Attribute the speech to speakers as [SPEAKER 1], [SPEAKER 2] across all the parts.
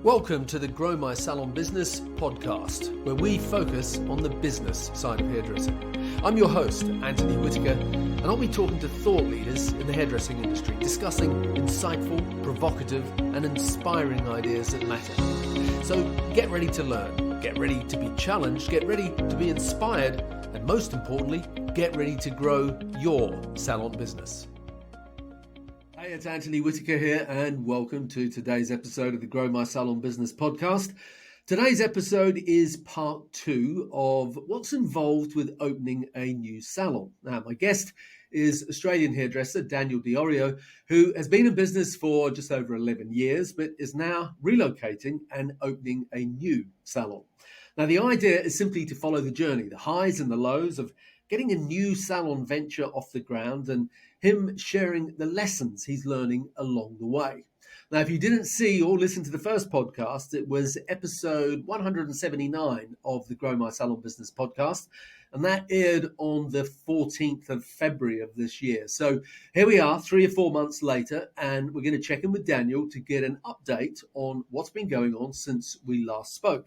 [SPEAKER 1] Welcome to the Grow My Salon Business podcast, where we focus on the business side of hairdressing. I'm your host, Anthony Whitaker, and I'll be talking to thought leaders in the hairdressing industry, discussing insightful, provocative, and inspiring ideas that matter. So get ready to learn, get ready to be challenged, get ready to be inspired, and most importantly, get ready to grow your salon business. Hey, it's Anthony Whitaker here, and welcome to today's episode of the Grow My Salon Business podcast. Today's episode is part 2 of what's involved with opening a new salon. Now, my guest is Australian hairdresser Daniel Di Iorio, who has been in business for just over 11 years, but is now relocating and opening a new salon. Now, the idea is simply to follow the journey, the highs and the lows of getting a new salon venture off the ground and him sharing the lessons he's learning along the way. Now, if you didn't see or listen to the first podcast, it was episode 179 of the Grow My Salon Business podcast, and that aired on the 14th of February of this year. So here we are, 3 or 4 months later, and we're going to check in with Daniel to get an update on what's been going on since we last spoke.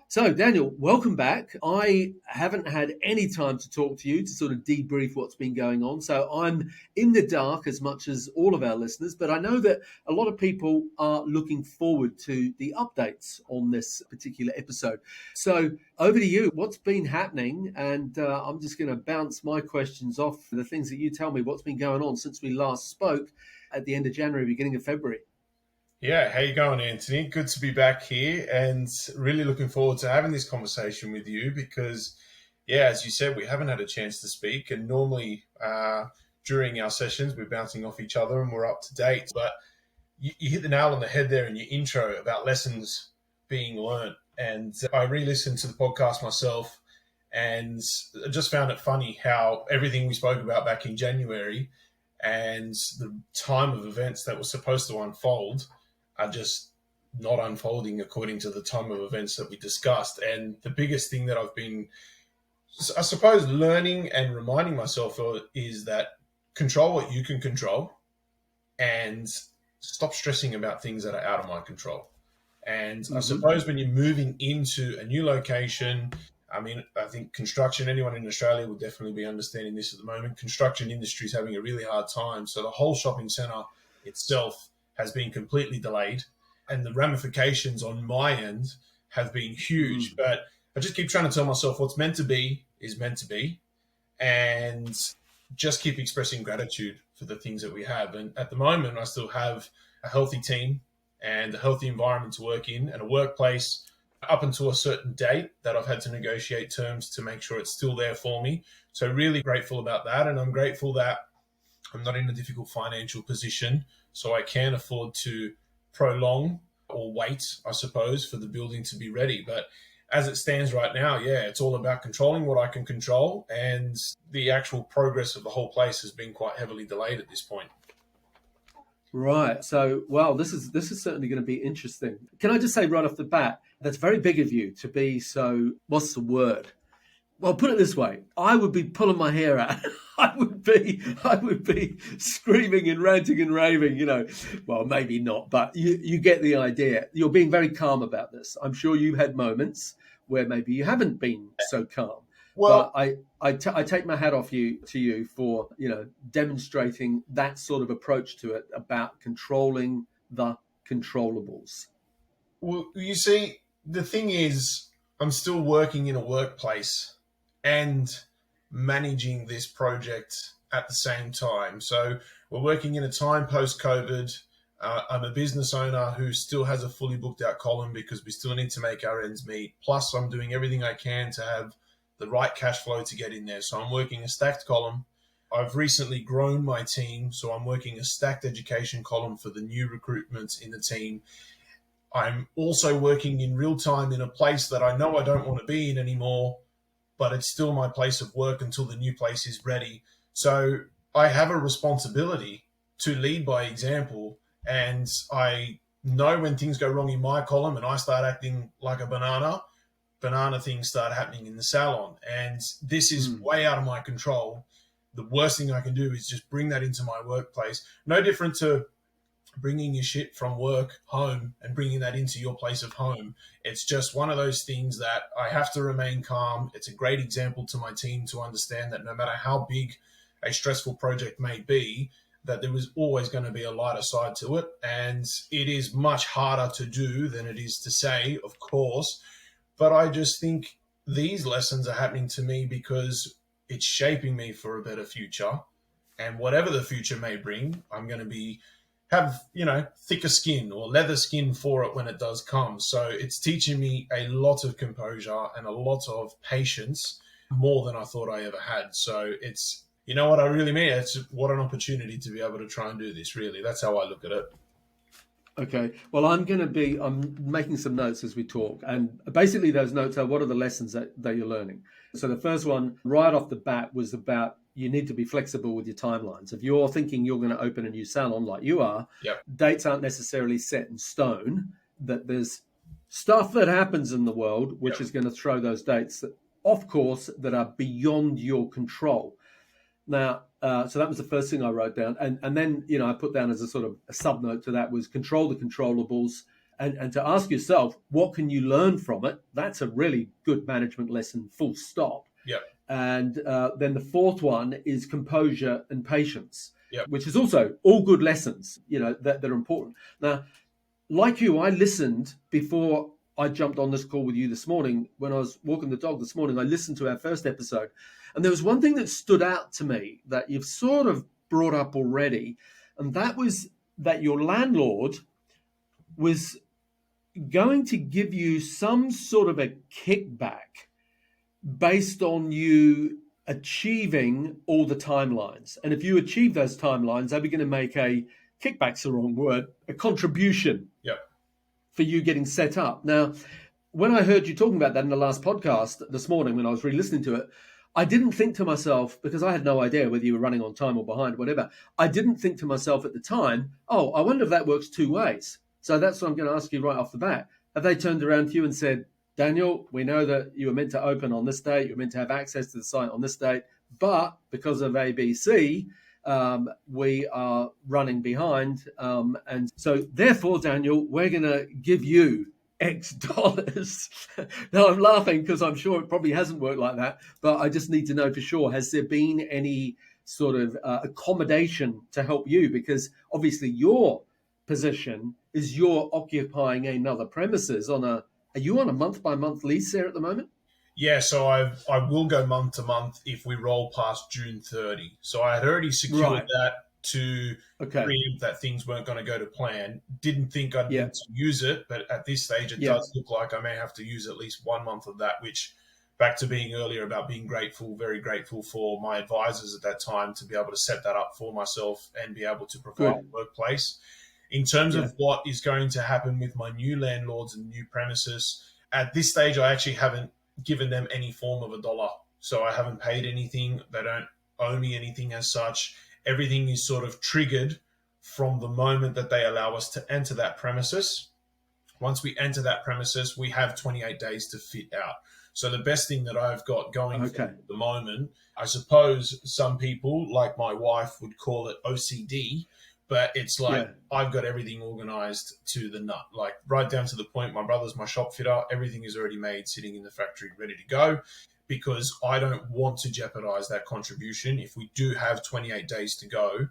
[SPEAKER 1] So, Daniel, welcome back. I haven't had any time to talk to you to sort of debrief what's been going on. So I'm in the dark as much as all of our listeners, but I know that a lot of people are looking forward to the updates on this particular episode. So over to you. What's been happening? And I'm just going to bounce my questions off the things that you tell me. What's been going on since we last spoke at the end of January, beginning of February?
[SPEAKER 2] Yeah, how you going, Anthony? Good to be back here and really looking forward to having this conversation with you because, yeah, as you said, we haven't had a chance to speak, and normally during our sessions we're bouncing off each other and we're up to date. But you hit the nail on the head there in your intro about lessons being learned. And I re-listened to the podcast myself and I just found it funny how everything we spoke about back in January and the time of events that were supposed to unfold are just not unfolding according to the time of events that we discussed. And the biggest thing that I've been, I suppose, learning and reminding myself of is that control what you can control and stop stressing about things that are out of my control. And I suppose when you're moving into a new location, I mean, I think construction, anyone in Australia will definitely be understanding this at the moment. Construction industry is having a really hard time. So the whole shopping centre itself has been completely delayed, and the ramifications on my end have been huge. But I just keep trying to tell myself what's meant to be is meant to be, and just keep expressing gratitude for the things that we have. And at the moment, I still have a healthy team and a healthy environment to work in and a workplace up until a certain date that I've had to negotiate terms to make sure it's still there for me. So really grateful about that. And I'm grateful that I'm not in a difficult financial position, so I can afford to prolong or wait, I suppose, for the building to be ready. But as it stands right now, yeah, it's all about controlling what I can control, and the actual progress of the whole place has been quite heavily delayed at this point.
[SPEAKER 1] Right. So, well, this is certainly going to be interesting. Can I just say right off the bat, that's very big of you to be so, what's the word? Well, put it this way, I would be pulling my hair out. I would be screaming and ranting and raving, you know. Well, maybe not, but you get the idea. You're being very calm about this. I'm sure you've had moments where maybe you haven't been so calm. Well, but I take my hat off to you for, you know, demonstrating that sort of approach to it about controlling the controllables.
[SPEAKER 2] Well, you see, the thing is, I'm still working in a workplace and managing this project at the same time. So we're working in a time post-COVID. I'm a business owner who still has a fully booked out column because we still need to make our ends meet. Plus, I'm doing everything I can to have the right cash flow to get in there. So I'm working a stacked column. I've recently grown my team, so I'm working a stacked education column for the new recruitments in the team. I'm also working in real time in a place that I know I don't want to be in anymore, but it's still my place of work until the new place is ready. So I have a responsibility to lead by example, and I know when things go wrong in my column and I start acting like a banana things start happening in the salon. And this is way out of my control. The worst thing I can do is just bring that into my workplace. No different to bringing your shit from work home and bringing that into your place of home. It's just one of those things that I have to remain calm. It's a great example to my team to understand that no matter how big a stressful project may be, that there was always going to be a lighter side to it. And it is much harder to do than it is to say, of course. But I just think these lessons are happening to me because it's shaping me for a better future. And whatever the future may bring, I'm going to have, thicker skin or leather skin for it when it does come. So it's teaching me a lot of composure and a lot of patience, more than I thought I ever had. So it's, you know what I really mean? It's what an opportunity to be able to try and do this, really. That's how I look at it.
[SPEAKER 1] Okay. Well, I'm making some notes as we talk. And basically those notes are, what are the lessons that you're learning? So the first one right off the bat was about, you need to be flexible with your timelines. If you're thinking you're going to open a new salon like you are,
[SPEAKER 2] Yep.
[SPEAKER 1] dates aren't necessarily set in stone, that there's stuff that happens in the world which is going to throw those dates off course that are beyond your control. Now, so that was the first thing I wrote down. And then, I put down as a sort of a sub-note to that was control the controllables and to ask yourself, what can you learn from it? That's a really good management lesson, full stop.
[SPEAKER 2] Yep.
[SPEAKER 1] And then the fourth one is composure and patience,
[SPEAKER 2] Yep.
[SPEAKER 1] which is also all good lessons, that are important. Now, like you, I listened before I jumped on this call with you this morning. When I was walking the dog this morning, I listened to our first episode. And there was one thing that stood out to me that you've sort of brought up already. And that was that your landlord was going to give you some sort of a kickback based on you achieving all the timelines. And if you achieve those timelines, they were going to make kickback's the wrong word, a contribution for you getting set up. Now, when I heard you talking about that in the last podcast this morning, when I was re-listening to it, I didn't think to myself, because I had no idea whether you were running on time or behind, whatever. I didn't think to myself at the time, I wonder if that works two ways. So that's what I'm going to ask you right off the bat. Have they turned around to you and said, Daniel, we know that you were meant to open on this date, you're meant to have access to the site on this date, but because of ABC, we are running behind. And so therefore, Daniel, we're going to give you X dollars. Now I'm laughing because I'm sure it probably hasn't worked like that, but I just need to know for sure, has there been any sort of accommodation to help you? Because obviously your position is you're occupying another premises are you on a month-by-month lease there at the moment?
[SPEAKER 2] Yeah, so I will go month to month if we roll past June 30. So I had already secured that to preempt that things weren't going to go to plan. Didn't think I'd need to use it, but at this stage it does look like I may have to use at least 1 month of that, which, back to being earlier about being grateful, very grateful for my advisors at that time to be able to set that up for myself and be able to provide a workplace. In terms of what is going to happen with my new landlords and new premises, at this stage I actually haven't given them any form of a dollar. So I haven't paid anything. They don't owe me anything as such. Everything is sort of triggered from the moment that they allow us to enter that premises. Once we enter that premises, we have 28 days to fit out. So the best thing that I've got going for at the moment, I suppose some people, like my wife, would call it OCD, but it's like I've got everything organized to the nut, like right down to the point. My brother's my shop fitter. Everything is already made, sitting in the factory, ready to go, because I don't want to jeopardize that contribution. If we do have 28 days to go,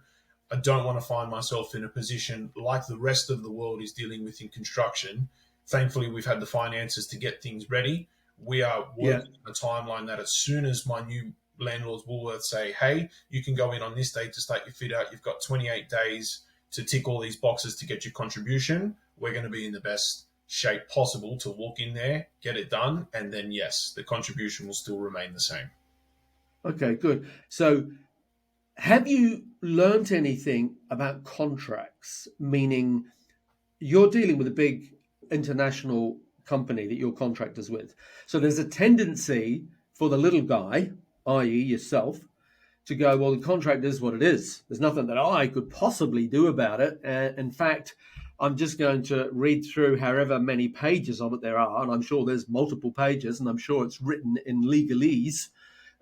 [SPEAKER 2] I don't want to find myself in a position like the rest of the world is dealing with in construction. Thankfully, we've had the finances to get things ready. We are working on a timeline that as soon as my new landlords, Woolworths, say, hey, you can go in on this date to start your fit out. You've got 28 days to tick all these boxes to get your contribution. We're going to be in the best shape possible to walk in there, get it done, and then, yes, the contribution will still remain the same.
[SPEAKER 1] Okay, good. So have you learnt anything about contracts, meaning you're dealing with a big international company that you're contractors with. So there's a tendency for the little guy, i.e. yourself, to go, well, the contract is what it is. There's nothing that I could possibly do about it. And in fact, I'm just going to read through however many pages of it there are. And I'm sure there's multiple pages, and I'm sure it's written in legalese.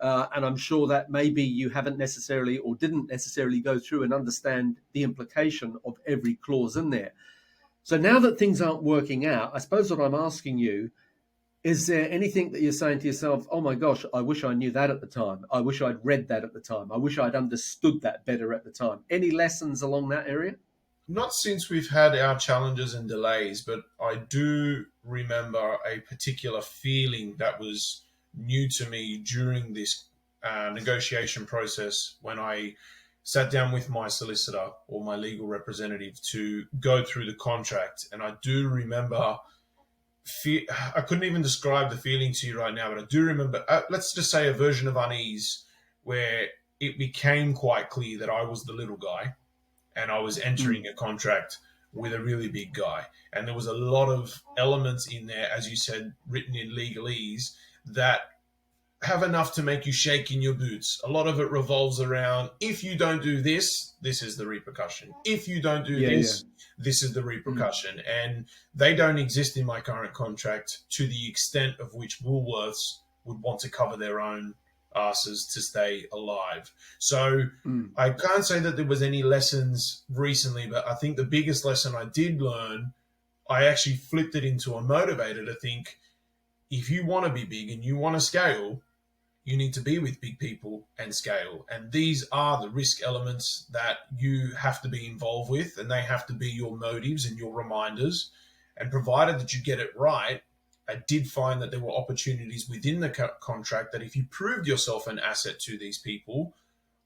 [SPEAKER 1] And I'm sure that maybe you haven't necessarily or didn't necessarily go through and understand the implication of every clause in there. So now that things aren't working out, I suppose what I'm asking you, is there anything that you're saying to yourself, oh my gosh, I wish I knew that at the time. I wish I'd read that at the time. I wish I'd understood that better at the time. Any lessons along that area?
[SPEAKER 2] Not since we've had our challenges and delays, but I do remember a particular feeling that was new to me during this negotiation process when I sat down with my solicitor or my legal representative to go through the contract. And I do remember, I couldn't even describe the feeling to you right now, but I do remember, let's just say a version of unease where it became quite clear that I was the little guy and I was entering a contract with a really big guy. And there was a lot of elements in there, as you said, written in legalese that have enough to make you shake in your boots. A lot of it revolves around, if you don't do this, this is the repercussion. If you don't do this, this is the repercussion. And they don't exist in my current contract to the extent of which Woolworths would want to cover their own asses to stay alive. So I can't say that there was any lessons recently, but I think the biggest lesson I did learn, I actually flipped it into a motivator to think, if you want to be big and you want to scale, you need to be with big people and scale. And these are the risk elements that you have to be involved with, and they have to be your motives and your reminders. And provided that you get it right, I did find that there were opportunities within the contract that if you proved yourself an asset to these people,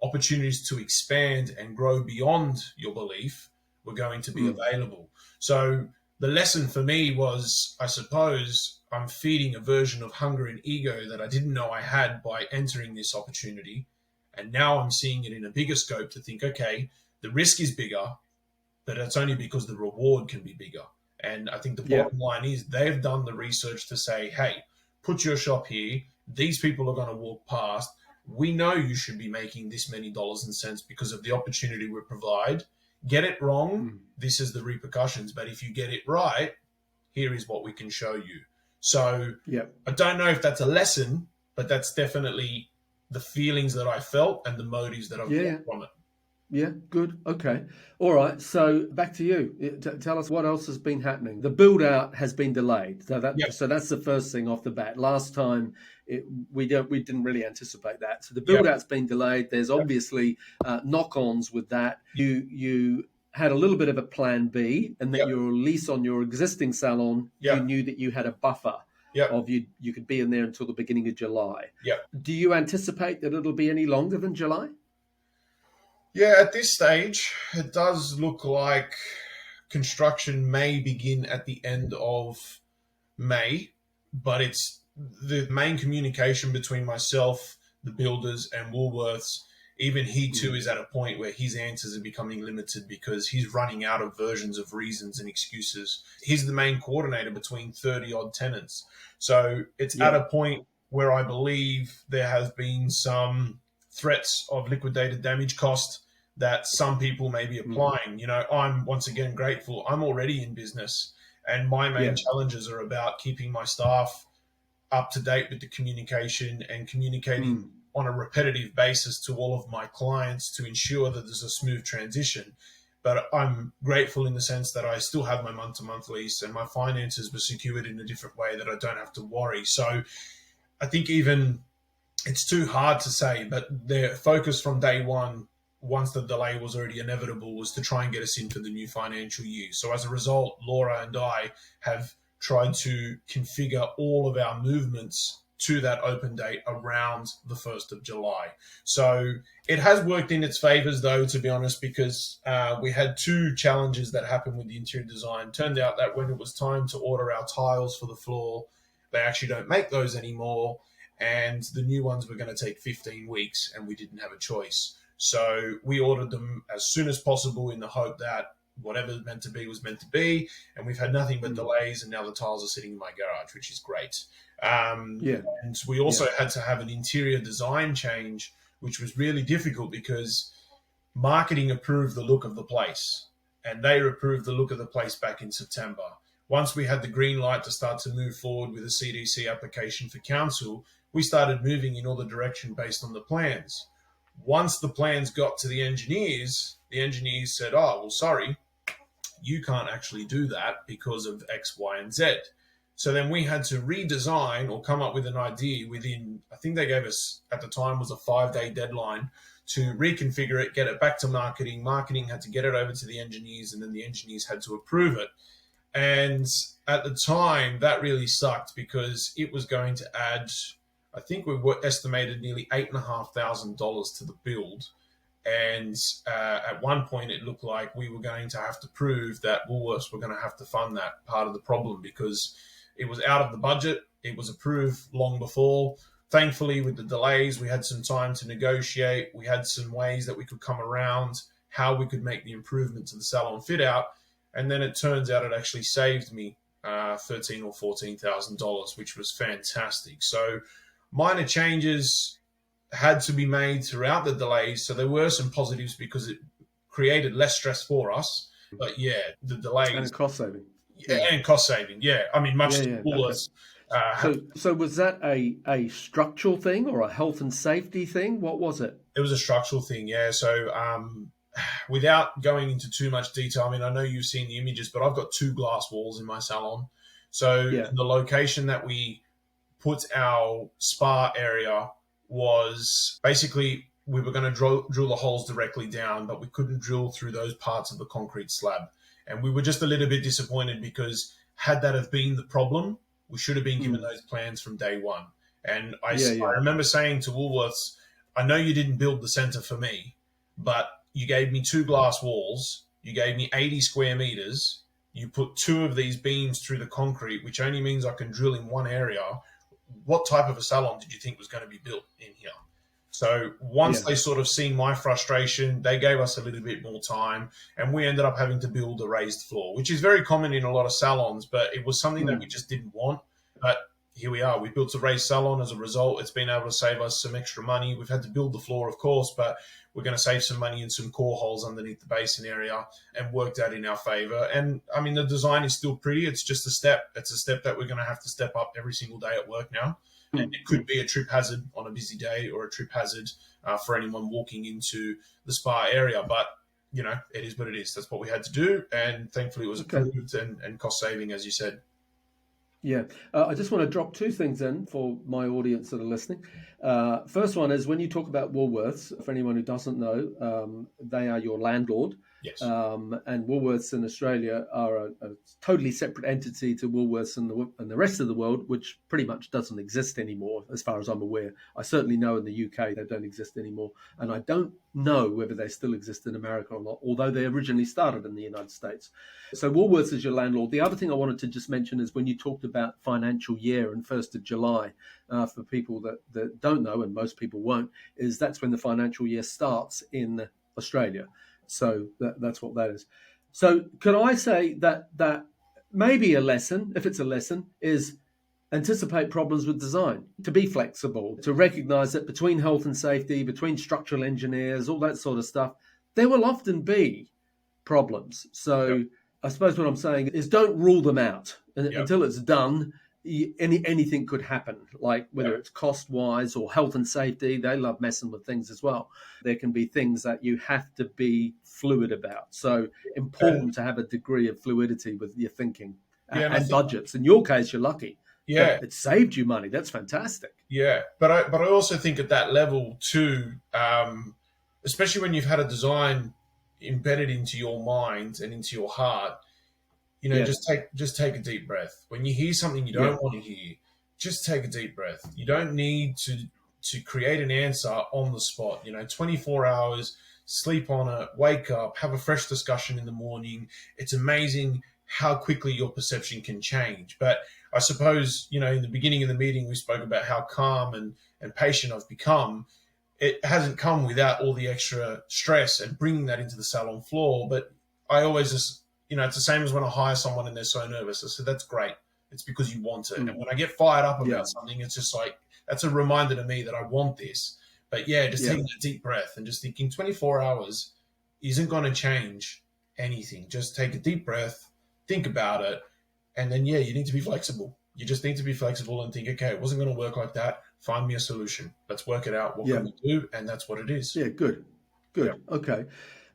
[SPEAKER 2] opportunities to expand and grow beyond your belief were going to be available. So the lesson for me was, I suppose, I'm feeding a version of hunger and ego that I didn't know I had by entering this opportunity. And now I'm seeing it in a bigger scope to think, okay, the risk is bigger, but it's only because the reward can be bigger. And I think the bottom line is they've done the research to say, hey, put your shop here. These people are going to walk past. We know you should be making this many dollars and cents because of the opportunity we provide. Get it wrong, this is the repercussions. But if you get it right, here is what we can show you. So I don't know if that's a lesson, but that's definitely the feelings that I felt and the motives that I've got from it.
[SPEAKER 1] Yeah, good. Okay. All right. So back to you. Tell us what else has been happening. The build out has been delayed. So that's the first thing off the bat. Last time we didn't really anticipate that. So the build out's been delayed. There's obviously knock-ons with that. You had a little bit of a plan B, and that your lease on your existing salon, you knew that you had a buffer of you could be in there until the beginning of July. Do you anticipate that it'll be any longer than July?
[SPEAKER 2] Yeah, at this stage, it does look like construction may begin at the end of May, but it's the main communication between myself, the builders, and Woolworths. Even he too is at a point where his answers are becoming limited because he's running out of versions of reasons and excuses. He's the main coordinator between 30 odd tenants. So it's at a point where I believe there has been some threats of liquidated damage cost that some people may be applying. You know, I'm once again grateful. I'm already in business, and my main challenges are about keeping my staff up to date with the communication and communicating on a repetitive basis to all of my clients to ensure that there's a smooth transition. But I'm grateful in the sense that I still have my month-to-month lease and my finances were secured in a different way that I don't have to worry. So I think even it's too hard to say, but their focus from day one, once the delay was already inevitable, was to try and get us into the new financial year. So as a result, Laura and I have tried to configure all of our movements to that open date around the 1st of July. So it has worked in its favors, though, to be honest, because we had two challenges that happened with the interior design. Turned out that when it was time to order our tiles for the floor, they actually don't make those anymore. And the new ones were going to take 15 weeks, and we didn't have a choice. So we ordered them as soon as possible in the hope that whatever was meant to be was meant to be. And we've had nothing but delays, and now the tiles are sitting in my garage, which is great. And we also had to have an interior design change, which was really difficult because marketing approved the look of the place, and they approved the look of the place back in September. Once we had the green light to start to move forward with a CDC application for council, we started moving in other direction based on the plans. Once the plans got to the engineers said, oh, well, sorry, you can't actually do that because of X, Y, and Z. So then we had to redesign or come up with an idea within, I think they gave us at the time was a 5-day deadline to reconfigure it, get it back to marketing. Marketing had to get it over to the engineers, and then the engineers had to approve it. And at the time, that really sucked because it was going to add, I think we were estimated nearly $8,500 to the build. And at one point, it looked like we were going to have to prove that Woolworths were going to have to fund that part of the problem because it was out of the budget. It was approved long before. Thankfully, with the delays, we had some time to negotiate. We had some ways that we could come around how we could make the improvement to the salon fit out. And then it turns out it actually saved me $13,000 or $14,000, which was fantastic. So minor changes had to be made throughout the delays. So there were some positives because it created less stress for us. But yeah, the delays.
[SPEAKER 3] And cost saving.
[SPEAKER 2] Yeah, and cost saving. Yeah. I mean, much Woolworths.
[SPEAKER 3] So was that a structural thing or a health and safety thing? What was it?
[SPEAKER 2] It was a structural thing, yeah. So without going into too much detail, I mean, I know you've seen the images, but I've got 2 glass walls in my salon. So the location that we put our spa area was basically we were going to drill the holes directly down, but we couldn't drill through those parts of the concrete slab. And we were just a little bit disappointed because had that have been the problem, we should have been given those plans from day one. And I remember saying to Woolworths, I know you didn't build the center for me, but you gave me 2 glass walls. You gave me 80 square meters. You put 2 of these beams through the concrete, which only means I can drill in one area. What type of a salon did you think was going to be built in here? So once they sort of seen my frustration, they gave us a little bit more time, and we ended up having to build a raised floor, which is very common in a lot of salons, but it was something that we just didn't want. But here we are. We built a raised salon as a result. It's been able to save us some extra money. We've had to build the floor, of course, but we're going to save some money in some core holes underneath the basin area and worked out in our favor. And I mean, the design is still pretty. It's just a step. It's a step that we're going to have to step up every single day at work now. And it could be a trip hazard on a busy day or a trip hazard for anyone walking into the spa area. But, you know, it is what it is. That's what we had to do. And thankfully it was approved and cost saving, as you said.
[SPEAKER 3] Yeah. I just want to drop 2 things in for my audience that are listening. First one is when you talk about Woolworths, for anyone who doesn't know, they are your landlord.
[SPEAKER 2] Yes.
[SPEAKER 3] And Woolworths in Australia are a totally separate entity to Woolworths and the rest of the world, which pretty much doesn't exist anymore, as far as I'm aware. I certainly know in the UK they don't exist anymore. And I don't know whether they still exist in America or not, although they originally started in the United States. So Woolworths is your landlord. The other thing I wanted to just mention is when you talked about financial year and 1st of July, for people that don't know, and most people won't, is that's when the financial year starts in Australia. So that's what that is. So could I say that maybe a lesson, if it's a lesson, is anticipate problems with design, to be flexible, to recognize that between health and safety, between structural engineers, all that sort of stuff, there will often be problems. So I suppose what I'm saying is don't rule them out until it's done. Anything could happen, like whether it's cost-wise or health and safety. They love messing with things as well. There can be things that you have to be fluid about. So important to have a degree of fluidity with your thinking and budgets. In your case, you're lucky.
[SPEAKER 2] Yeah,
[SPEAKER 3] it saved you money. That's fantastic.
[SPEAKER 2] Yeah, but I also think at that level too, especially when you've had a design embedded into your mind and into your heart. You know, just take a deep breath. When you hear something you don't want to hear, just take a deep breath. You don't need to create an answer on the spot. 24 hours, sleep on it, wake up, have a fresh discussion in the morning. It's amazing how quickly your perception can change. But I suppose, in the beginning of the meeting, we spoke about how calm and patient I've become. It hasn't come without all the extra stress and bringing that into the salon floor. But I always just, it's the same as when I hire someone and they're so nervous. I said, that's great. It's because you want it. And when I get fired up about something, it's just like, that's a reminder to me that I want this. But just taking a deep breath and just thinking 24 hours isn't going to change anything. Just take a deep breath, think about it. And then, you need to be flexible. You just need to be flexible and think, okay, it wasn't going to work like that. Find me a solution. Let's work it out. What
[SPEAKER 3] Yeah.
[SPEAKER 2] can we do? And that's what it is.
[SPEAKER 3] Yeah, good.
[SPEAKER 2] Yeah.
[SPEAKER 3] Okay.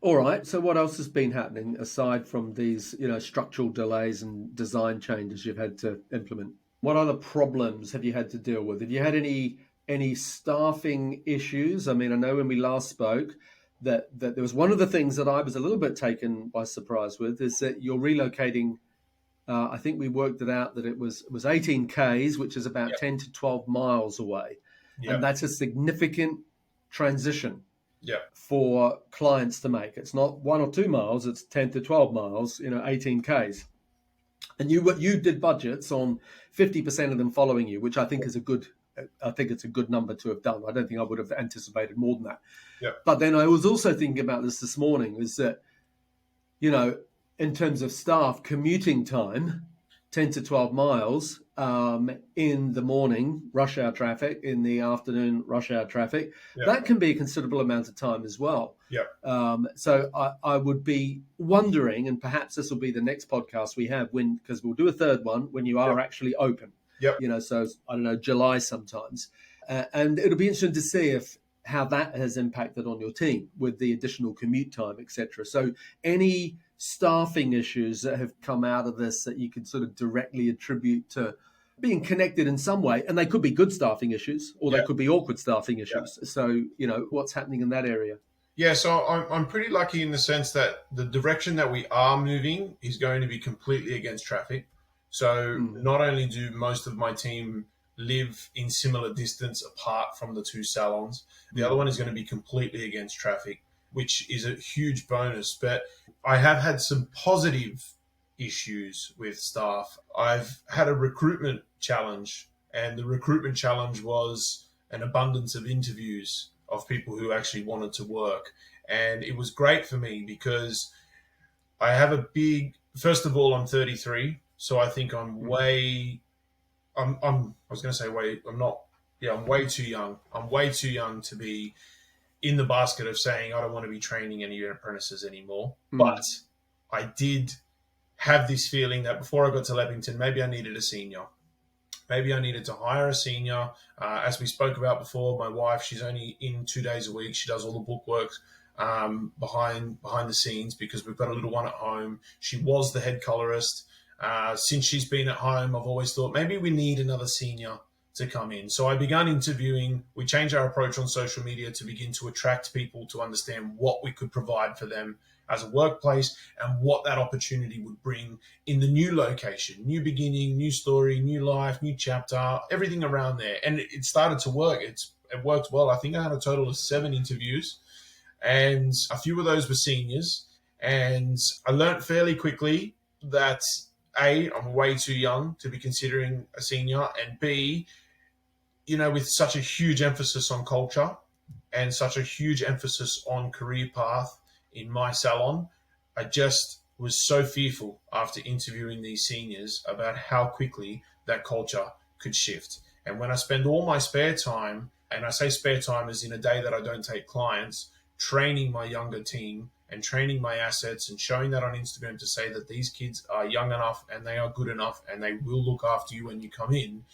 [SPEAKER 3] All right. So what else has been happening aside from these, structural delays and design changes you've had to implement? What other problems have you had to deal with? Have you had any staffing issues? I mean, I know when we last spoke that there was one of the things that I was a little bit taken by surprise with is that you're relocating. I think we worked it out that it was 18 Ks, which is about 10 to 12 miles away. And that's a significant transition for clients to make. It's not 1 or 2 miles, it's 10 to 12 miles, 18 Ks. And you did budgets on 50% of them following you, which I think is it's a good number to have done. I don't think I would have anticipated more than that.
[SPEAKER 2] Yeah.
[SPEAKER 3] But then I was also thinking about this morning, is that, in terms of staff commuting time, 10 to 12 miles in the morning, rush hour traffic, in the afternoon, rush hour traffic, that can be a considerable amount of time as well.
[SPEAKER 2] Yeah.
[SPEAKER 3] So I would be wondering, and perhaps this will be the next podcast we have, because we'll do a third one when you are actually open. So I don't know, July sometimes. And it'll be interesting to see how that has impacted on your team with the additional commute time, etc. So any staffing issues that have come out of this that you could sort of directly attribute to being connected in some way, and they could be good staffing issues or they could be awkward staffing issues. So, what's happening in that area?
[SPEAKER 2] Yeah, so I'm pretty lucky in the sense that the direction that we are moving is going to be completely against traffic. So not only do most of my team live in similar distance apart from the two salons, the other one is going to be completely against traffic, which is a huge bonus. But I have had some positive issues with staff. I've had a recruitment challenge, and the recruitment challenge was an abundance of interviews of people who actually wanted to work. And it was great for me because I have first of all, I'm 33. So I think I'm way too young. I'm way too young to be in the basket of saying I don't want to be training any apprentices anymore. But I did have this feeling that before I got to Leppington, maybe I needed a senior. Maybe I needed to hire a senior. As we spoke about before, my wife, she's only in 2 days a week. She does all the bookwork behind the scenes because we've got a little one at home. She was the head colorist. Since she's been at home, I've always thought maybe we need another senior to come in. So I began interviewing. We changed our approach on social media to begin to attract people to understand what we could provide for them as a workplace and what that opportunity would bring in the new location, new beginning, new story, new life, new chapter, everything around there. And it started to work. It worked well. I think I had a total of 7 interviews, and a few of those were seniors. And I learned fairly quickly that A, I'm way too young to be considering a senior, and B, with such a huge emphasis on culture and such a huge emphasis on career path in my salon, I just was so fearful after interviewing these seniors about how quickly that culture could shift. And when I spend all my spare time, and I say spare time as in a day that I don't take clients, training my younger team and training my assets and showing that on Instagram to say that these kids are young enough and they are good enough and they will look after you when you come in,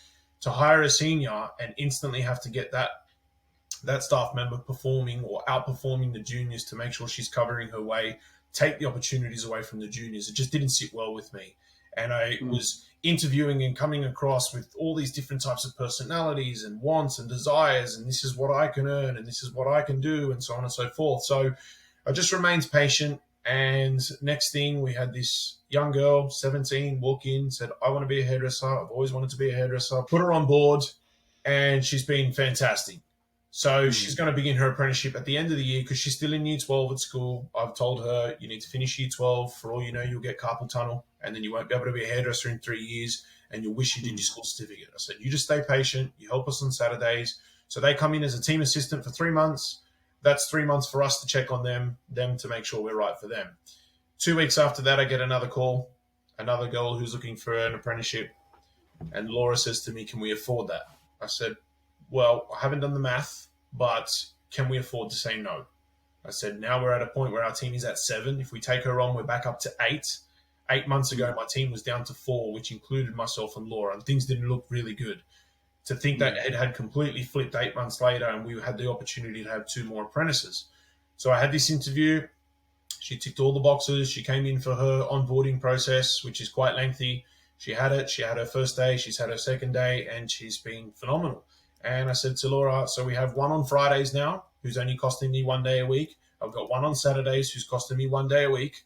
[SPEAKER 2] to hire a senior and instantly have to get that staff member performing or outperforming the juniors to make sure she's covering her way, take the opportunities away from the juniors. It just didn't sit well with me. And I was interviewing and coming across with all these different types of personalities and wants and desires, and this is what I can earn and this is what I can do and so on and so forth. So I just remained patient. And next thing, we had this young girl, 17, walk in, said, I want to be a hairdresser. I've always wanted to be a hairdresser. Put her on board, and she's been fantastic. So she's going to begin her apprenticeship at the end of the year because she's still in year 12 at school. I've told her, you need to finish year 12. For all you know, you'll get carpal tunnel, and then you won't be able to be a hairdresser in 3 years, and you'll wish you did your school certificate. I said, you just stay patient. You help us on Saturdays. So they come in as a team assistant for 3 months. That's 3 months for us to check on them to make sure we're right for them. 2 weeks after that, I get another call, another girl who's looking for an apprenticeship. And Laura says to me, can we afford that? I said, well, I haven't done the math, but can we afford to say no? I said, now we're at a point where our team is at 7. If we take her on, we're back up to 8. 8 months ago, my team was down to 4, which included myself and Laura, and things didn't look really good. To think that it had completely flipped 8 months later and we had the opportunity to have 2 more apprentices. So I had this interview. She ticked all the boxes. She came in for her onboarding process, which is quite lengthy. She had it. She had her first day. She's had her second day, and she's been phenomenal. And I said to Laura, so we have one on Fridays now, who's only costing me 1 day a week. I've got one on Saturdays, who's costing me 1 day a week.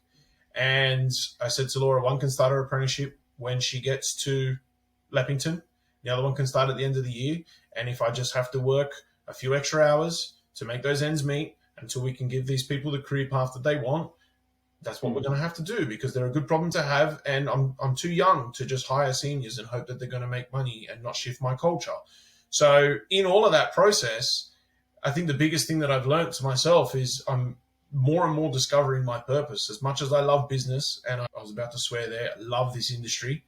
[SPEAKER 2] And I said to Laura, one can start her apprenticeship when she gets to Leppington. The other one can start at the end of the year. And if I just have to work a few extra hours to make those ends meet until we can give these people the career path that they want, that's what we're going to have to do, because they're a good problem to have. And I'm too young to just hire seniors and hope that they're going to make money and not shift my culture. So in all of that process, I think the biggest thing that I've learned to myself is I'm more and more discovering my purpose. As much as I love business, and I was about to swear there, I love this industry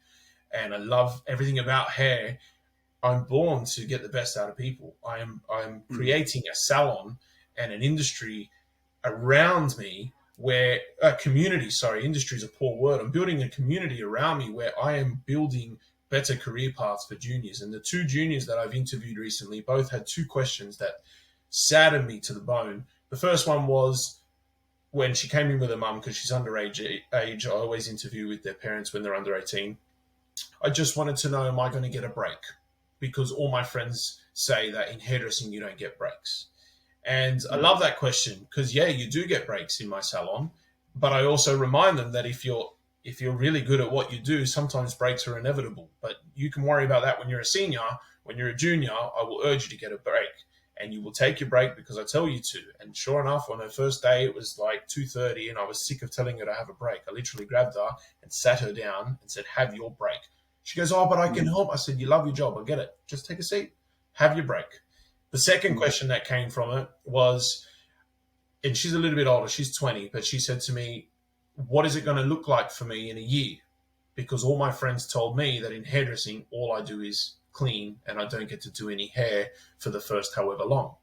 [SPEAKER 2] and I love everything about hair, I'm born to get the best out of people. I'm creating a salon and an industry around me where a community, industry is a poor word. I'm building a community around me where I am building better career paths for juniors. And the 2 juniors that I've interviewed recently both had 2 questions that saddened me to the bone. The first one was when she came in with her mum, because she's underage age. I always interview with their parents when they're under 18. I just wanted to know, am I going to get a break? Because all my friends say that in hairdressing, you don't get breaks. And I love that question because, yeah, you do get breaks in my salon. But I also remind them that if you're really good at what you do, sometimes breaks are inevitable. But you can worry about that when you're a senior. When you're a junior, I will urge you to get a break. And you will take your break because I tell you to. And sure enough, on her first day, it was like 2:30 and I was sick of telling her to have a break. I literally grabbed her and sat her down and said, have your break. She goes, oh, but I can help. I said, you love your job. I get it. Just take a seat. Have your break. The second question that came from it was, and she's a little bit older, she's 20, but she said to me, what is it going to look like for me in a year? Because all my friends told me that in hairdressing, all I do is clean and I don't get to do any hair for the first however long.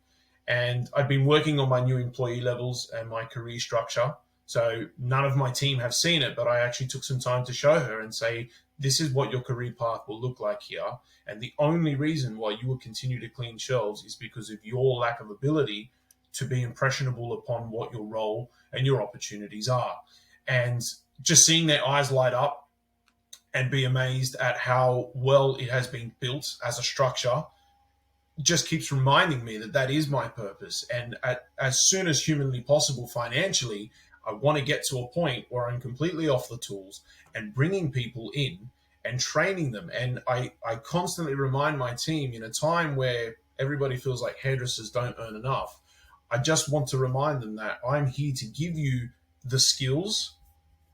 [SPEAKER 2] And I've been working on my new employee levels and my career structure. So none of my team have seen it, but I actually took some time to show her and say, this is what your career path will look like here. And the only reason why you will continue to clean shelves is because of your lack of ability to be impressionable upon what your role and your opportunities are. And just seeing their eyes light up and be amazed at how well it has been built as a structure just keeps reminding me that that is my purpose. And as soon as humanly possible financially, I want to get to a point where I'm completely off the tools and bringing people in and training them. And I constantly remind my team, in a time where everybody feels like hairdressers don't earn enough, I just want to remind them that I'm here to give you the skills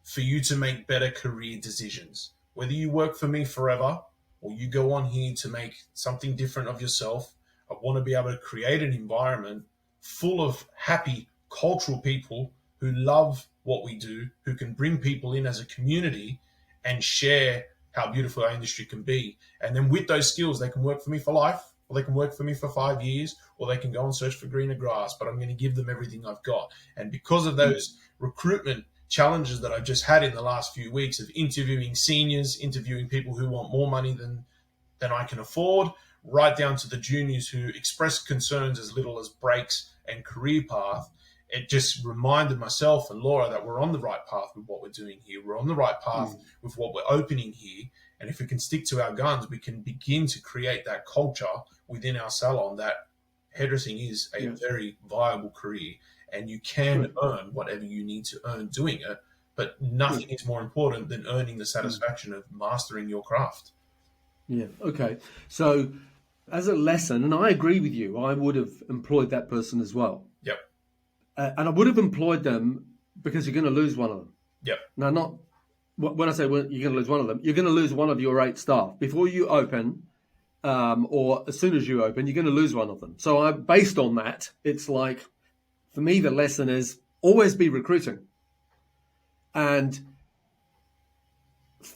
[SPEAKER 2] for you to make better career decisions. Whether you work for me forever or you go on here to make something different of yourself, I want to be able to create an environment full of happy, cultural people who love what we do, who can bring people in as a community and share how beautiful our industry can be. And then with those skills, they can work for me for life, or they can work for me for 5 years, or they can go and search for greener grass, but I'm going to give them everything I've got. And because of those recruitment challenges that I've just had in the last few weeks of interviewing seniors, interviewing people who want more money than I can afford, right down to the juniors who express concerns as little as breaks and career path, it just reminded myself and Laura that we're on the right path with what we're doing here. We're on the right path with what we're opening here. And if we can stick to our guns, we can begin to create that culture within our salon that hairdressing is a very viable career. And you can earn whatever you need to earn doing it. But nothing is more important than earning the satisfaction of mastering your craft.
[SPEAKER 3] Yeah. Okay. So as a lesson, and I agree with you, I would have employed that person as well.
[SPEAKER 2] Yep.
[SPEAKER 3] And I would have employed them because you're going to lose one of them.
[SPEAKER 2] Yep.
[SPEAKER 3] Now, not when I say you're going to lose one of them, you're going to lose one of your 8 staff before you open, or as soon as you open, you're going to lose one of them. So based on that, it's like, for me, the lesson is always be recruiting and /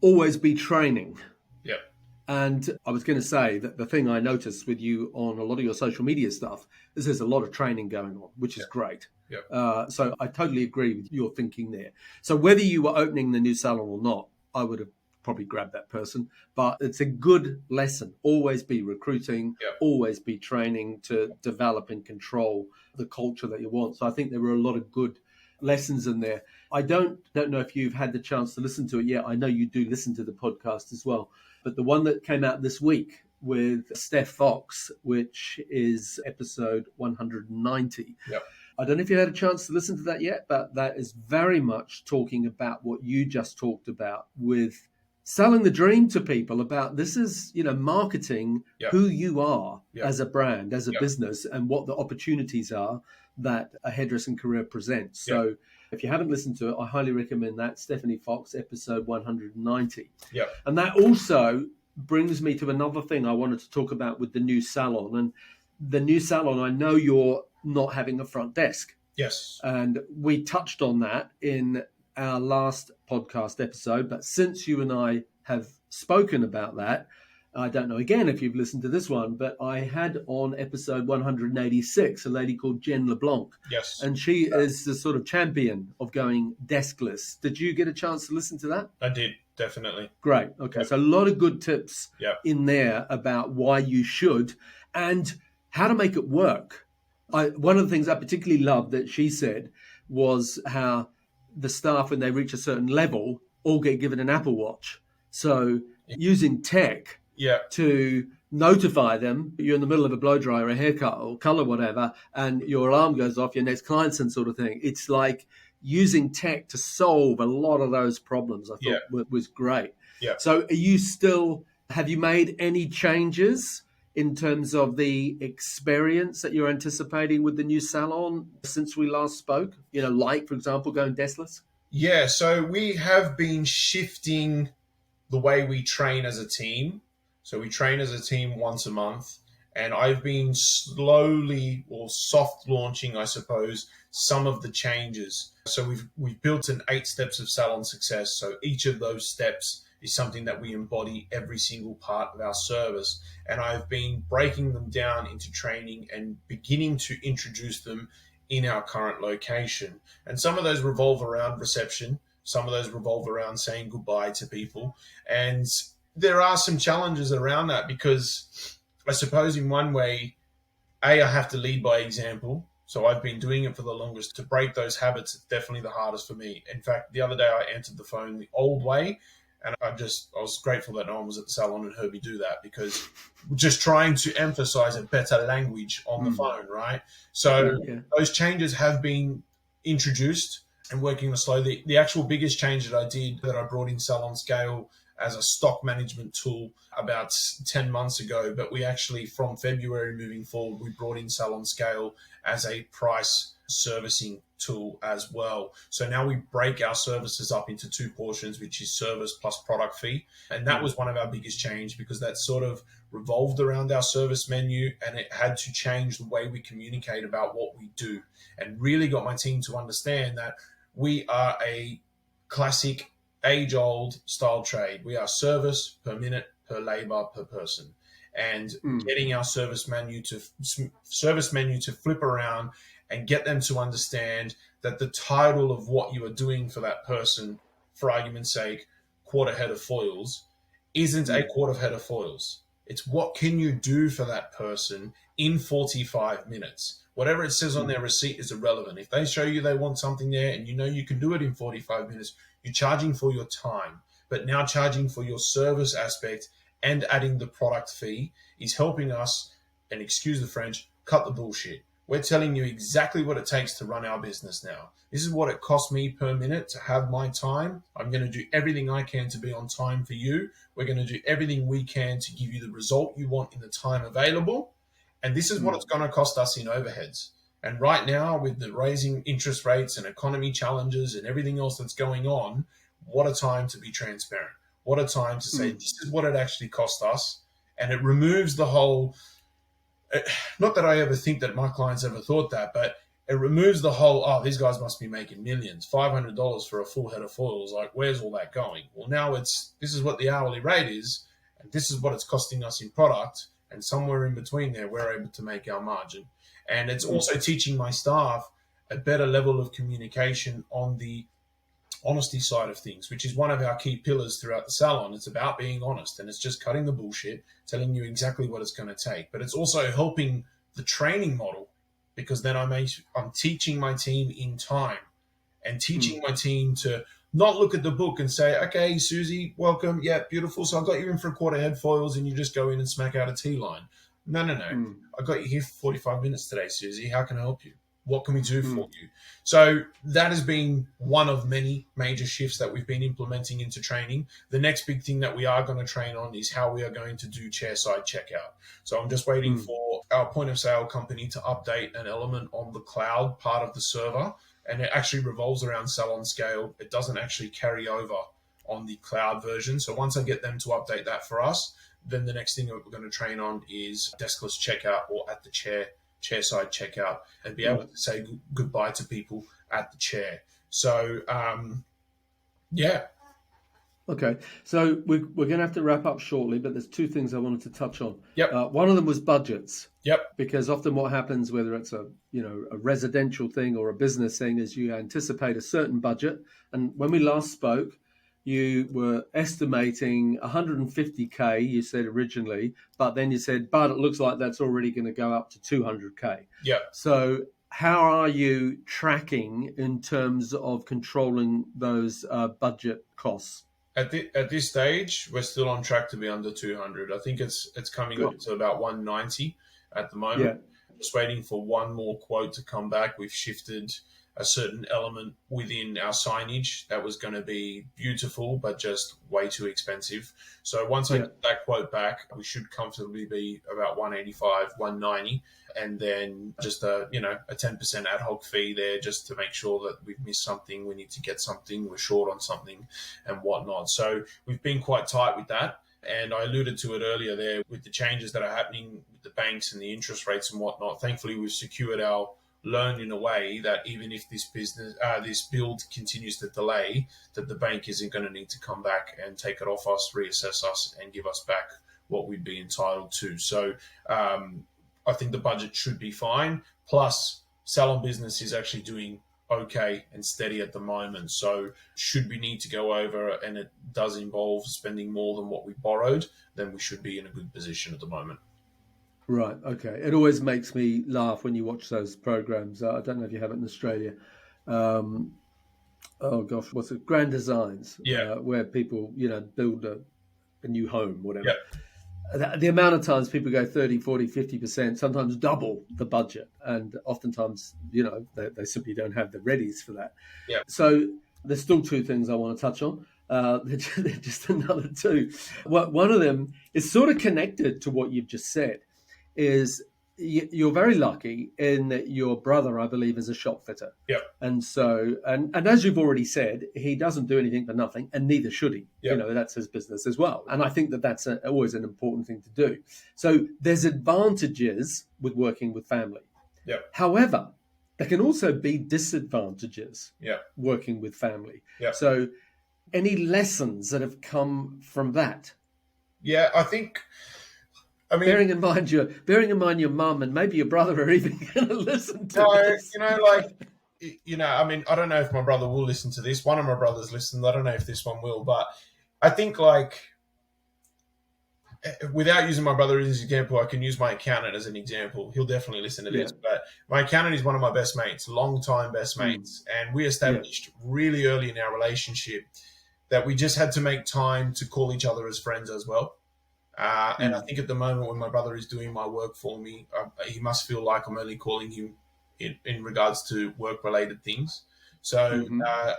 [SPEAKER 3] always be training.
[SPEAKER 2] Yep.
[SPEAKER 3] And I was going to say that the thing I noticed with you on a lot of your social media stuff is there's a lot of training going on, which is great. So I totally agree with your thinking there. So whether you were opening the new salon or not, I would have probably grabbed that person. But it's a good lesson. Always be recruiting, always be training to develop and control the culture that you want. So I think there were a lot of good lessons in there. I don't know if you've had the chance to listen to it yet. I know you do listen to the podcast as well. But the one that came out this week with Steph Fox, which is episode 190. I don't know if you had a chance to listen to that yet, but that is very much talking about what you just talked about with selling the dream to people about this is, marketing who you are as a brand, as a business, and what the opportunities are that a hairdressing career presents. So if you haven't listened to it, I highly recommend that. Stephanie Fox, episode 190. And that also brings me to another thing I wanted to talk about with the new salon. And the new salon, I know you're not having a front desk.
[SPEAKER 2] Yes.
[SPEAKER 3] And we touched on that in our last podcast episode. But since you and I have spoken about that, I don't know, again, if you've listened to this one, but I had on episode 186 a lady called Jen LeBlanc.
[SPEAKER 2] Yes.
[SPEAKER 3] And she is the sort of champion of going deskless. Did you get a chance to listen to that?
[SPEAKER 2] I did, definitely.
[SPEAKER 3] Great. Okay. So a lot of good tips in there about why you should and how to make it work. One of the things I particularly loved that she said was how the staff, when they reach a certain level, all get given an Apple Watch. So using tech to notify them, you're in the middle of a blow dry or a haircut or color, whatever, and your alarm goes off, your next client's in sort of thing. It's like using tech to solve a lot of those problems, I thought was great. So have you made any changes in terms of the experience that you're anticipating with the new salon since we last spoke? Like, for example, going deskless?
[SPEAKER 2] Yeah, so we have been shifting the way we train as a team. So we train as a team once a month, and I've been slowly or soft launching, I suppose, some of the changes. So we've built an 8 steps of salon success. So each of those steps is something that we embody every single part of our service. And I've been breaking them down into training and beginning to introduce them in our current location. And some of those revolve around reception. Some of those revolve around saying goodbye to people. And there are some challenges around that because I suppose in one way, I have to lead by example. So I've been doing it for the longest. To break those habits, it's definitely the hardest for me. In fact, the other day I answered the phone the old way, and I was grateful that no one was at the salon and heard me do that, because just trying to emphasize a better language on the phone, right? So those changes have been introduced and working the slow. The actual biggest change that I did, that I brought in Salon Scale as a stock management tool about 10 months ago, but we actually, from February moving forward, we brought in Salon Scale as a price servicing tool as well. So now we break our services up into 2 portions, which is service plus product fee. And that was one of our biggest change, because that sort of revolved around our service menu, and it had to change the way we communicate about what we do, and really got my team to understand that we are a classic age-old style trade. We are service per minute, per labor, per person. And getting our service menu to flip around and get them to understand that the title of what you are doing for that person, for argument's sake, quarter head of foils, isn't a quarter head of foils. It's what can you do for that person in 45 minutes. Whatever it says on their receipt is irrelevant. If they show you they want something there and you know you can do it in 45 minutes, you're charging for your time. But now charging for your service aspect and adding the product fee is helping us, and excuse the French, cut the bullshit. We're telling you exactly what it takes to run our business now. This is what it costs me per minute to have my time. I'm going to do everything I can to be on time for you. We're going to do everything we can to give you the result you want in the time available. And this is what it's going to cost us in overheads. And right now, with the raising interest rates and economy challenges and everything else that's going on, what a time to be transparent. What a time to say, this is what it actually cost us. And it removes the whole, not that I ever think that my clients ever thought that, but it removes the whole, oh, these guys must be making millions, $500 for a full head of foils. Like, where's all that going? Well, now this is what the hourly rate is, and this is what it's costing us in product. And somewhere in between there, we're able to make our margin. And it's also teaching my staff a better level of communication on the honesty side of things, which is one of our key pillars throughout the salon. It's about being honest, and it's just cutting the bullshit, telling you exactly what it's going to take. But it's also helping the training model, because then I'm teaching my team in time and teaching my team to not look at the book and say, okay, Susie, welcome. Yeah, beautiful. So I got you in for a quarter head foils and you just go in and smack out a T-line. No. I got you here for 45 minutes today, Susie. How can I help you? What can we do for you? So that has been one of many major shifts that we've been implementing into training. The next big thing that we are going to train on is how we are going to do chairside checkout. So I'm just waiting for our point of sale company to update an element on the cloud part of the server, and it actually revolves around Salon Scale. It doesn't actually carry over on the cloud version. So once I get them to update that for us, then the next thing that we're going to train on is deskless checkout, or at the chairside checkout, and be able to say goodbye to people at the chair. So, yeah.
[SPEAKER 3] Okay, so we're going to have to wrap up shortly, but there's two things I wanted to touch on.
[SPEAKER 2] Yep.
[SPEAKER 3] One of them was budgets.
[SPEAKER 2] Yep.
[SPEAKER 3] Because often what happens, whether it's a residential thing or a business thing, is you anticipate a certain budget. And when we last spoke, you were estimating 150K, you said originally, but then you said, but it looks like that's already going to go up to 200K.
[SPEAKER 2] Yeah.
[SPEAKER 3] So how are you tracking in terms of controlling those budget costs?
[SPEAKER 2] At this stage, we're still on track to be under 200. I think it's coming up to about 190 at the moment.
[SPEAKER 3] Yeah.
[SPEAKER 2] Just waiting for one more quote to come back. We've shifted a certain element within our signage that was going to be beautiful, but just way too expensive. So once I get that quote back, we should comfortably be about 185, 190, and then just a 10% ad hoc fee there, just to make sure that we've missed something, we need to get something, we're short on something, and whatnot. So we've been quite tight with that. And I alluded to it earlier there with the changes that are happening with the banks and the interest rates and whatnot. Thankfully, we've secured our loan in a way that even if this build continues to delay, that the bank isn't going to need to come back and take it off us, reassess us, and give us back what we'd be entitled to. So I think the budget should be fine. Plus, Salon business is actually doing okay and steady at the moment. So should we need to go over, and it does involve spending more than what we borrowed, then we should be in a good position at the moment.
[SPEAKER 3] Right. Okay. It always makes me laugh when you watch those programs. I don't know if you have it in Australia. Oh gosh, what's it? Grand Designs.
[SPEAKER 2] Yeah.
[SPEAKER 3] Where people, build a new home, whatever.
[SPEAKER 2] Yeah.
[SPEAKER 3] The amount of times people go 30, 40, 50%, sometimes double the budget. And oftentimes, they simply don't have the readies for that.
[SPEAKER 2] Yeah.
[SPEAKER 3] So there's still two things I want to touch on. They're just another two. One of them is sort of connected to what you've just said. Is you're very lucky in that your brother, I believe, is a shop fitter.
[SPEAKER 2] Yeah.
[SPEAKER 3] And so, and as you've already said, he doesn't do anything for nothing, and neither should he.
[SPEAKER 2] Yeah.
[SPEAKER 3] That's his business as well. And I think that that's always an important thing to do. So there's advantages with working with family.
[SPEAKER 2] Yeah.
[SPEAKER 3] However, there can also be disadvantages working with family.
[SPEAKER 2] Yeah.
[SPEAKER 3] So any lessons that have come from that?
[SPEAKER 2] Yeah, I think...
[SPEAKER 3] bearing in mind your mum and maybe your brother are even going to listen to this.
[SPEAKER 2] I don't know if my brother will listen to this. One of my brothers listened. I don't know if this one will, but I think, without using my brother as an example, I can use my accountant as an example. He'll definitely listen to this. But my accountant is one of my best mates, long-time best mates. And we established really early in our relationship that we just had to make time to call each other as friends as well. And I think at the moment when my brother is doing my work for me, he must feel like I'm only calling him in regards to work-related things. So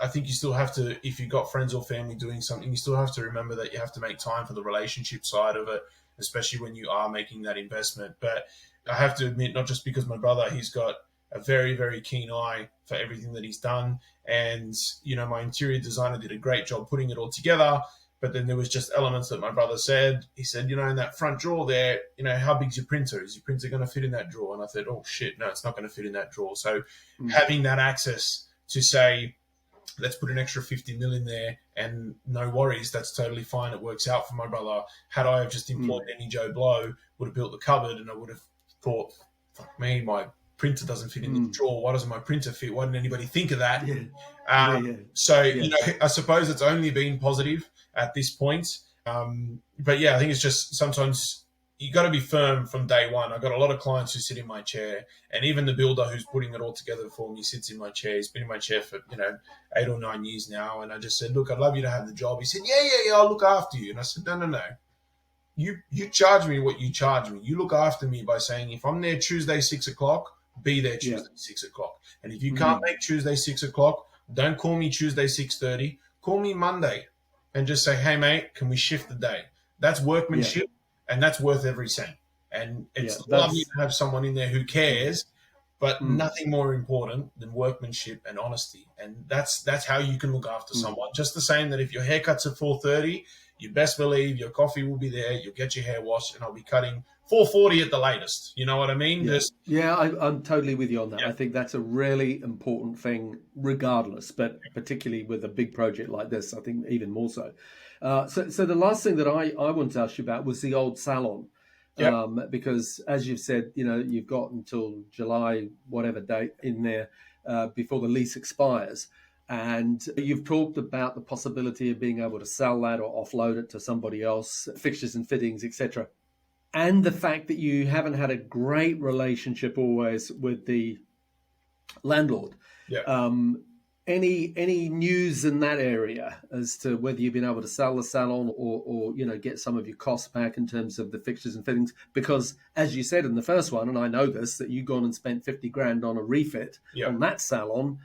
[SPEAKER 2] I think you still have to, if you've got friends or family doing something, you still have to remember that you have to make time for the relationship side of it, especially when you are making that investment. But I have to admit, not just because my brother, he's got a very, very keen eye for everything that he's done. And, my interior designer did a great job putting it all together. But then there was just elements that my brother said. He said, in that front drawer there, how big's your printer? Is your printer going to fit in that drawer? And I said, oh, shit, no, it's not going to fit in that drawer. So having that access to say, let's put an extra 50 mil in there and no worries, that's totally fine. It works out for my brother. Had I have just employed any Joe Blow, would have built the cupboard and I would have thought, fuck me, my printer doesn't fit in the drawer. Why doesn't my printer fit? Why didn't anybody think of that? So, I suppose it's only been positive at this point. But yeah, I think it's just sometimes you got to be firm from day one. I've got a lot of clients who sit in my chair, and even the builder who's putting it all together for me sits in my chair. He's been in my chair for 8 or 9 years now, and I just said, look, I'd love you to have the job. He said, yeah, I'll look after you. And I said, no. You charge me what you charge me. You look after me by saying, if I'm there Tuesday 6 o'clock, be there Tuesday 6 o'clock. And if you can't make Tuesday 6 o'clock, don't call me Tuesday 6:30. Call me Monday, and just say, hey mate, can we shift the day? That's workmanship. And that's worth every cent. And it's lovely to have someone in there who cares, but nothing more important than workmanship and honesty. And that's how you can look after someone. Just the same that if your haircut's at 4:30, you best believe your coffee will be there. You'll get your hair washed, and I'll be cutting 4:40 at the latest. You know what I mean?
[SPEAKER 3] I'm totally with you on that. I think that's a really important thing, regardless, but particularly with a big project like this, I think even more so. So the last thing that I wanted to ask you about was the old Salon. Because as you've said, you've got until July, whatever date in there, before the lease expires. And you've talked about the possibility of being able to sell that or offload it to somebody else, fixtures and fittings, etc. And the fact that you haven't had a great relationship always with the landlord. Any news in that area as to whether you've been able to sell the salon or get some of your costs back in terms of the fixtures and fittings? Because as you said in the first one, and I know this, that you've gone and spent 50 grand on a refit on that salon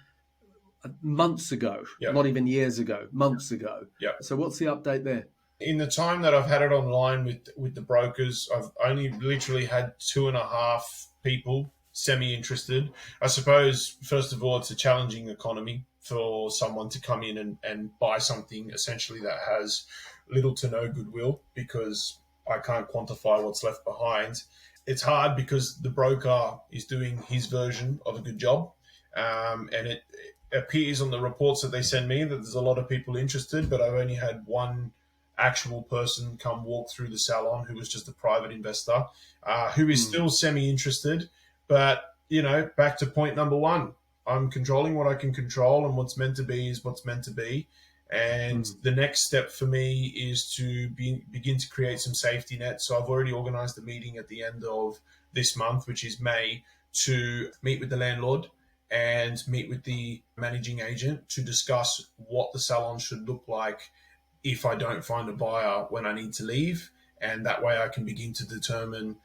[SPEAKER 3] months ago, not even years ago, months ago. So what's the update there?
[SPEAKER 2] In the time that I've had it online with the brokers, I've only literally had 2.5 people semi-interested. I suppose, first of all, it's a challenging economy for someone to come in and buy something essentially that has little to no goodwill, because I can't quantify what's left behind. It's hard because the broker is doing his version of a good job. And it appears on the reports that they send me that there's a lot of people interested, but I've only had one actual person come walk through the salon who was just a private investor, who is still semi-interested. But, back to point number one, I'm controlling what I can control, and what's meant to be is what's meant to be. And the next step for me is to begin to create some safety nets. So I've already organized a meeting at the end of this month, which is May, to meet with the landlord and meet with the managing agent to discuss what the salon should look like if I don't find a buyer when I need to leave. And that way I can begin to determine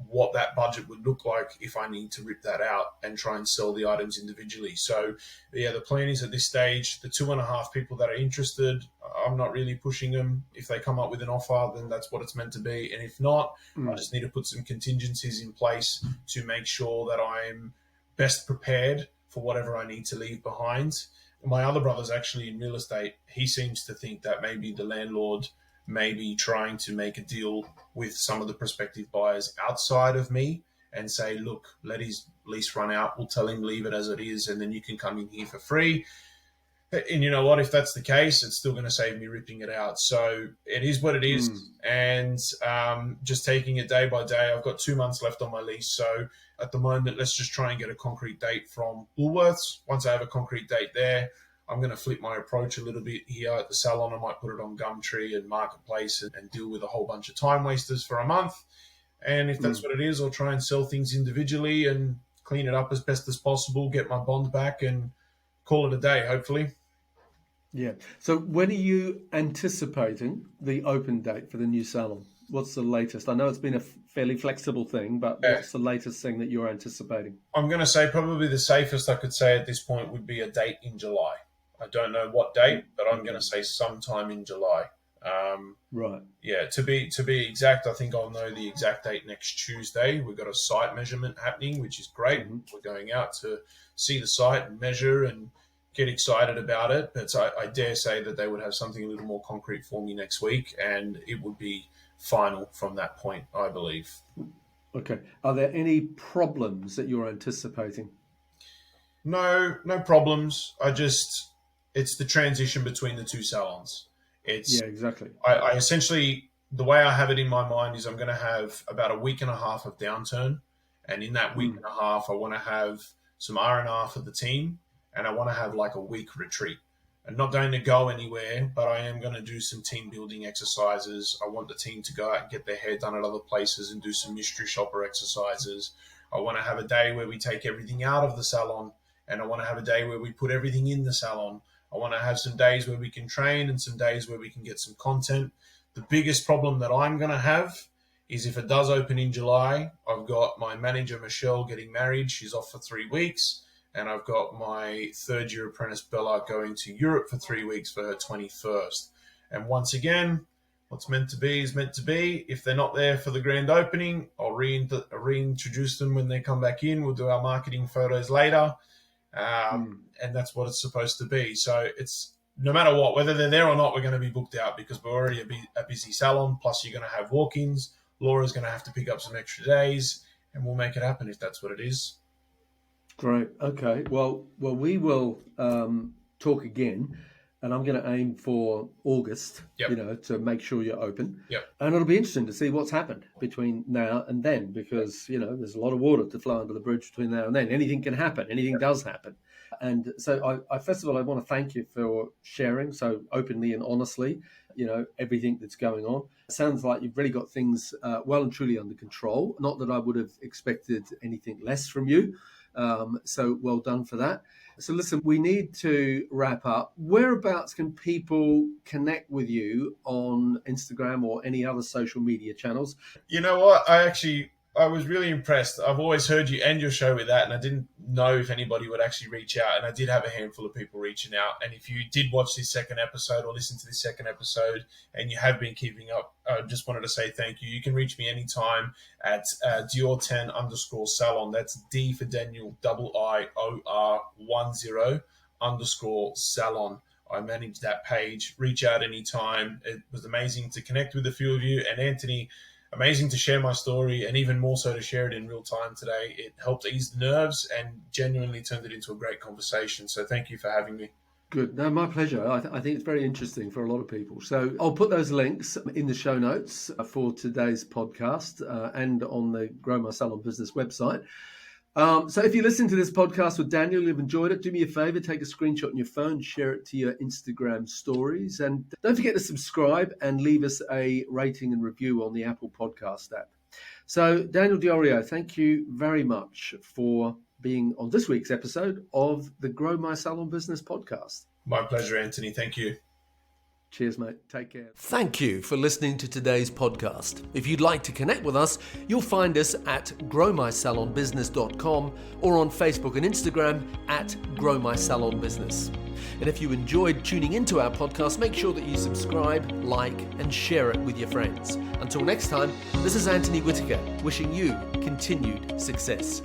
[SPEAKER 2] what that budget would look like if I need to rip that out and try and sell the items individually. So the plan is at this stage, the 2.5 people that are interested, I'm not really pushing them. If they come up with an offer, then that's what it's meant to be. And if not, I just need to put some contingencies in place to make sure that I'm best prepared for whatever I need to leave behind. My other brother's actually in real estate. He seems to think that maybe the landlord may be trying to make a deal with some of the prospective buyers outside of me and say, look, let his lease run out. We'll tell him, leave it as it is, and then you can come in here for free. And you know what? If that's the case, it's still going to save me ripping it out. So it is what it is. And just taking it day by day. I've got 2 months left on my lease. So at the moment, let's just try and get a concrete date from Woolworths. Once I have a concrete date there, I'm going to flip my approach a little bit here at the salon. I might put it on Gumtree and Marketplace and deal with a whole bunch of time wasters for a month. And if that's what it is, I'll try and sell things individually and clean it up as best as possible, get my bond back and call it a day, hopefully.
[SPEAKER 3] Yeah. So when are you anticipating the open date for the new salon? What's the latest? I know it's been a fairly flexible thing, but what's the latest thing that you're anticipating? I'm
[SPEAKER 2] going to say probably the safest I could say at this point would be a date in July. I don't know what date, but I'm going to say sometime in July.
[SPEAKER 3] Right.
[SPEAKER 2] Yeah, to be exact, I think I'll know the exact date next Tuesday. We've got a site measurement happening, which is great. We're going out to see the site and measure and get excited about it. But I dare say that they would have something a little more concrete for me next week, and it would be final from that point, I believe.
[SPEAKER 3] Okay. Are there any problems that you're anticipating?
[SPEAKER 2] No problems. It's the transition between the two salons.
[SPEAKER 3] Yeah, exactly.
[SPEAKER 2] I essentially, the way I have it in my mind is I'm going to have about a week and a half of downturn, And in that week and a half, I want to have some R&R for the team, and I want to have like a week retreat. I'm not going to go anywhere, but I am going to do some team building exercises. I want the team to go out and get their hair done at other places and do some mystery shopper exercises. I want to have a day where we take everything out of the salon, and I want to have a day where we put everything in the salon. I want to have some days where we can train and some days where we can get some content. The biggest problem that I'm going to have is if it does open in July, I've got my manager, Michelle, getting married. She's off for 3 weeks. And I've got my third-year apprentice, Bella, going to Europe for 3 weeks for her 21st. And once again, what's meant to be is meant to be. If they're not there for the grand opening, I'll reintroduce them when they come back in. We'll do our marketing photos later. And that's what it's supposed to be. So it's no matter what, whether they're there or not, we're going to be booked out because we're already a busy salon. Plus, you're going to have walk-ins. Laura's going to have to pick up some extra days, and we'll make it happen if that's what it is.
[SPEAKER 3] Great. Okay. Well, we will talk again, and I'm going to aim for August. To make sure you're open. And it'll be interesting to see what's happened between now and then, because there's a lot of water to flow under the bridge between now and then. Anything can happen. Anything does happen. And so, I first of all, I want to thank you for sharing so openly and honestly, everything that's going on. It sounds like you've really got things well and truly under control. Not that I would have expected anything less from you. So well done for that. So listen, we need to wrap up. Whereabouts can people connect with you on Instagram or any other social media channels?
[SPEAKER 2] You know what? I was really impressed. I've always heard you end your show with that, and I didn't know if anybody would actually reach out. And I did have a handful of people reaching out. And if you did watch this second episode or listen to this second episode and you have been keeping up, I just wanted to say thank you. You can reach me anytime at Dior10_salon. That's D for Daniel, IIOR10_salon. I manage that page. Reach out anytime. It was amazing to connect with a few of you. And Anthony, amazing to share my story, and even more so to share it in real time today. It helped ease the nerves and genuinely turned it into a great conversation. So thank you for having me.
[SPEAKER 3] Good. No, my pleasure. I think it's very interesting for a lot of people. So I'll put those links in the show notes for today's podcast and on the Grow My Salon Business website. So if you listen to this podcast with Daniel, you've enjoyed it, do me a favor, take a screenshot on your phone, share it to your Instagram stories, and don't forget to subscribe and leave us a rating and review on the Apple Podcast app. So Daniel Di Iorio, thank you very much for being on this week's episode of the Grow My Salon Business podcast.
[SPEAKER 2] My pleasure, Anthony. Thank you.
[SPEAKER 3] Cheers, mate. Take care.
[SPEAKER 1] Thank you for listening to today's podcast. If you'd like to connect with us, you'll find us at growmysalonbusiness.com or on Facebook and Instagram at growmysalonbusiness. And if you enjoyed tuning into our podcast, make sure that you subscribe, like, and share it with your friends. Until next time, this is Anthony Whitaker, wishing you continued success.